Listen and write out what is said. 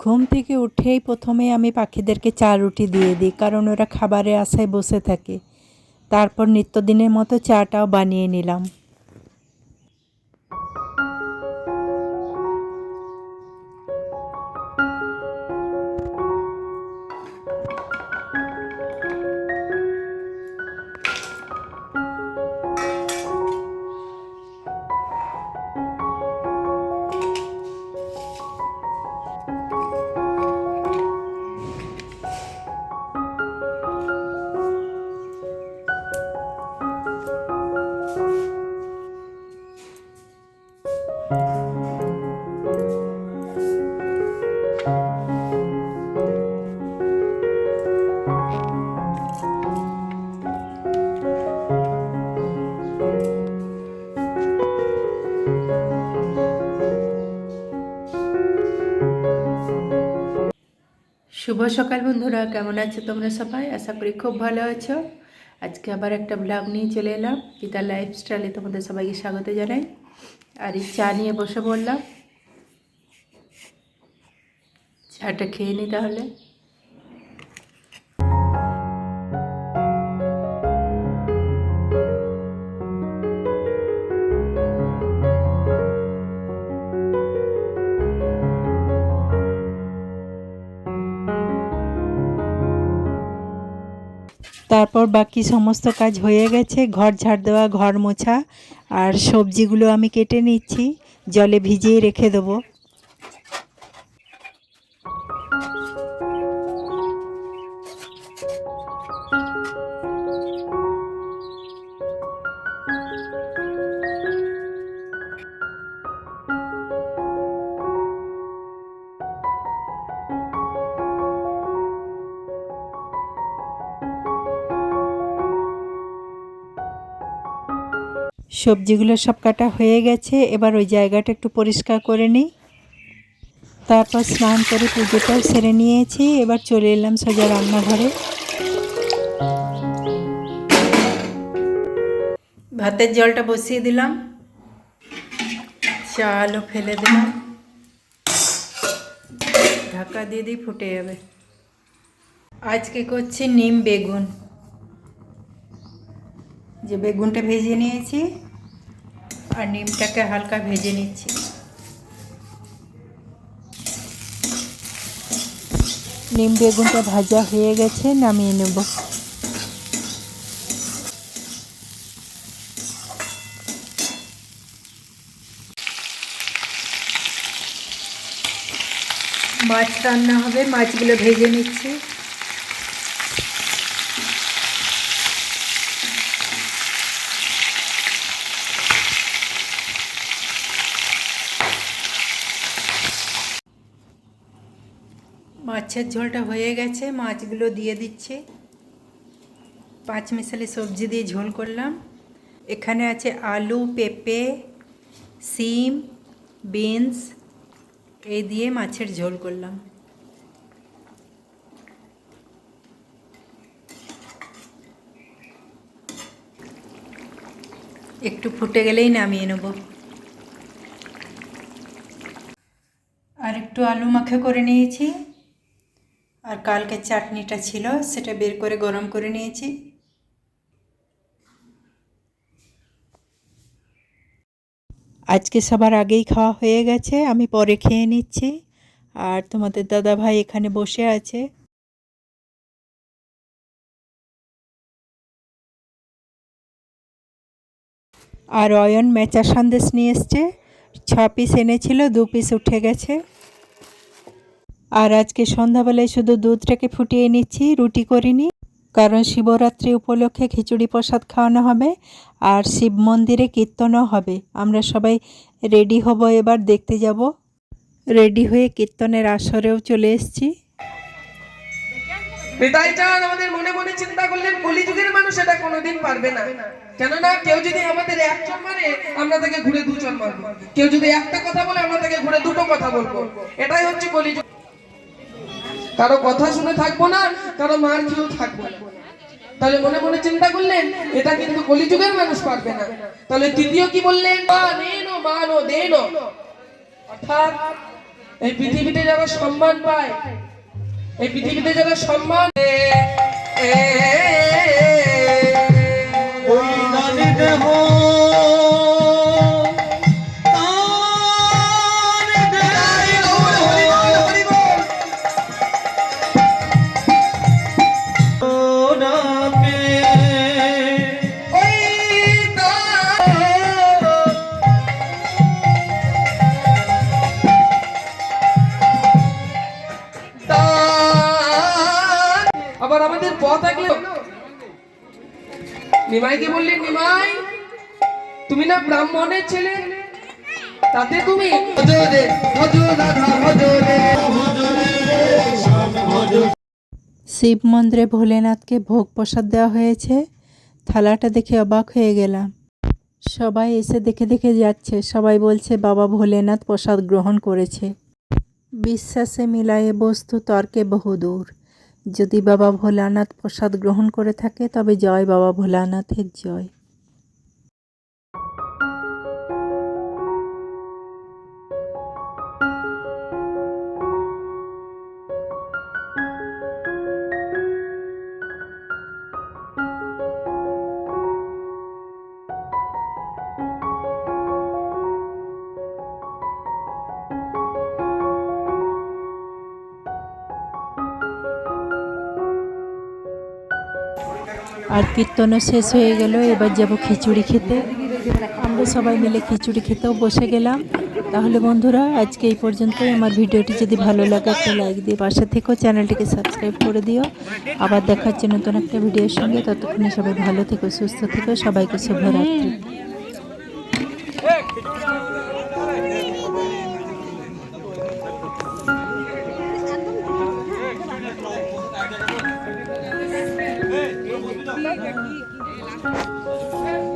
ঘুম থেকে উঠেই প্রথমে আমি পাখিদেরকে চা রুটি দিয়ে দিই, কারণ ওরা খাবারের আশায় বসে থাকে। তারপর নিত্যদিনের মতো চাটাও বানিয়ে নিলাম। শুভ সকাল বন্ধুরা, কেমন আছো তোমরা সবাই? আশা করি খুব ভালো আছো। আজকে আবার একটা ব্লগ নিয়ে চলে এলাম। পিতা লাইফস্টাইলে তোমাদের সবাইকে স্বাগত জানাই। আর এই চা নিয়ে বসে পড়লাম, চাটা খেয়ে নিই তাহলে। তারপর বাকি সমস্ত কাজ হয়ে গেছে, ঘর ঝাড় দেওয়া, ঘর মোছা, আর সবজিগুলো আমি কেটে নিচ্ছি, জলে ভিজিয়ে রেখে দেবো। সবজিগুলো সব কাটা হয়ে গেছে, এবার ওই জায়গাটা একটু পরিষ্কার করে নিই। তারপর স্নান করে পুজোটাও সেরে নিয়েছি, এবার চলে এলাম সোজা রান্নাঘরে। ভাতের জলটা বসিয়ে দিলাম, চালও ফেলে দিলাম, ঢাকা দিয়ে দিই, ফুটে যাবে। আজকে করছি নিম বেগুন। যে বেগুনটা ভেজে নিয়েছি আর নিমটাকে হালকা ভেজে নিচ্ছি। নিম বেগুনটা ভাজা হয়ে গেছে, নামিয়ে নেব। মাছ রান্না হবে, মাছগুলো ভেজে নিচ্ছি। মাছের ঝোলটা হয়ে গেছে, মাছগুলো দিয়ে দিচ্ছি। 5 মিশালি সবজি দিয়ে ঝোল করলাম। এখানে আছে আলু, পেঁপে, সিম, বিনস, এই দিয়ে মাছের ঝোল করলাম। একটু ফুটে গেলেই নামিয়ে নেব। আর একটু আলু মাখা করে নিয়েছি, আর কালকের চাটনিটা ছিল সেটা বের করে গরম করে নিয়েছি। আজকে সবার আগেই খাওয়া হয়ে গেছে, আমি পরে খেয়ে নিচ্ছি। আর তোমাদের দাদা ভাই এখানে বসে আছে। আর অয়ন মেচা সন্দেশ নিয়ে এসছে, 6 পিস এনেছিল, 2 পিস উঠে গেছে। আর আজকে সন্ধ্যাবেলায় শুধু দুধটাকে ফুটিয়ে নিচ্ছি, রুটি করিনি, কারণ শিবরাত্রি উপলক্ষে খিচুড়ি প্রসাদ খাওয়ানো হবে আর শিব মন্দিরে কীর্তনও হবে। আমরা সবাই রেডি হব, এবার দেখতে যাব। রেডি হয়ে কীর্তনের আসরেও চলে এসেছি। পিতাই চাঁদ আমাদের মনে মনে চিন্তা করলেন, কলিযুগের মানুষ এটা কোনোদিন পারবে না। কেননা কেউ যদি আমাদের একজন মানে আমরা তাকে ঘুরে দুজন মারবো, কেউ যদি একটা কথা বলে আমরা তাকে ঘুরে দুটো কথা বলবো। এটাই হচ্ছে কলিযুগ। কারো কথা শুনে থাকবো না, কারো মার খেয়েও থাকবো না। তাহলে মনে মনে চিন্তা করলেন এটা কিন্তু কলিযুগের মানুষ পারবে না। তাহলে তৃতীয় কি বললেন? মানো দেনো, অর্থাৎ এই পৃথিবীতে যারা সম্মান পায়, এই পৃথিবীতে যারা সম্মান ওই নারী দেহ আবার আমাদের পথ থাকলে নিমাইকে বললেন, নিমাই তুমি না ব্রাহ্মণের ছেলে, তাতে তুমি শিব মন্দিরে ভোলেনাথকে ভোগ প্রসাদ দেওয়া হয়েছে। থালাটা দেখে অবাক হয়ে গেলাম। সবাই এসে দেখে দেখে যাচ্ছে, সবাই বলছে বাবা ভোলেনাথ প্রসাদ গ্রহণ করেছে। বিশ্বাসে মিলায়ে বস্তু তর্কে বহুদূর। যদি বাবা ভোলানাথ প্রসাদ গ্রহণ করে থাকে তবে জয় বাবা ভোলানাথের জয়। আর কীর্তনও শেষ হয়ে গেল, এবার যাব খিচুড়ি খেতে। আমরা সবাই মিলে খিচুড়ি খেতেও বসে গেলাম। তাহলে বন্ধুরা আজকে এই পর্যন্তই। আমার ভিডিওটি যদি ভালো লাগে একটা লাইক দিয়ে পাশে থেকো, চ্যানেলটিকে সাবস্ক্রাইব করে দিও। আবার দেখাচ্ছে নতুন একটা ভিডিওর সঙ্গে। ততক্ষণে সবাই ভালো থেকো, সুস্থ থেকো। সবাইকে শুভরাত্রি। Hey,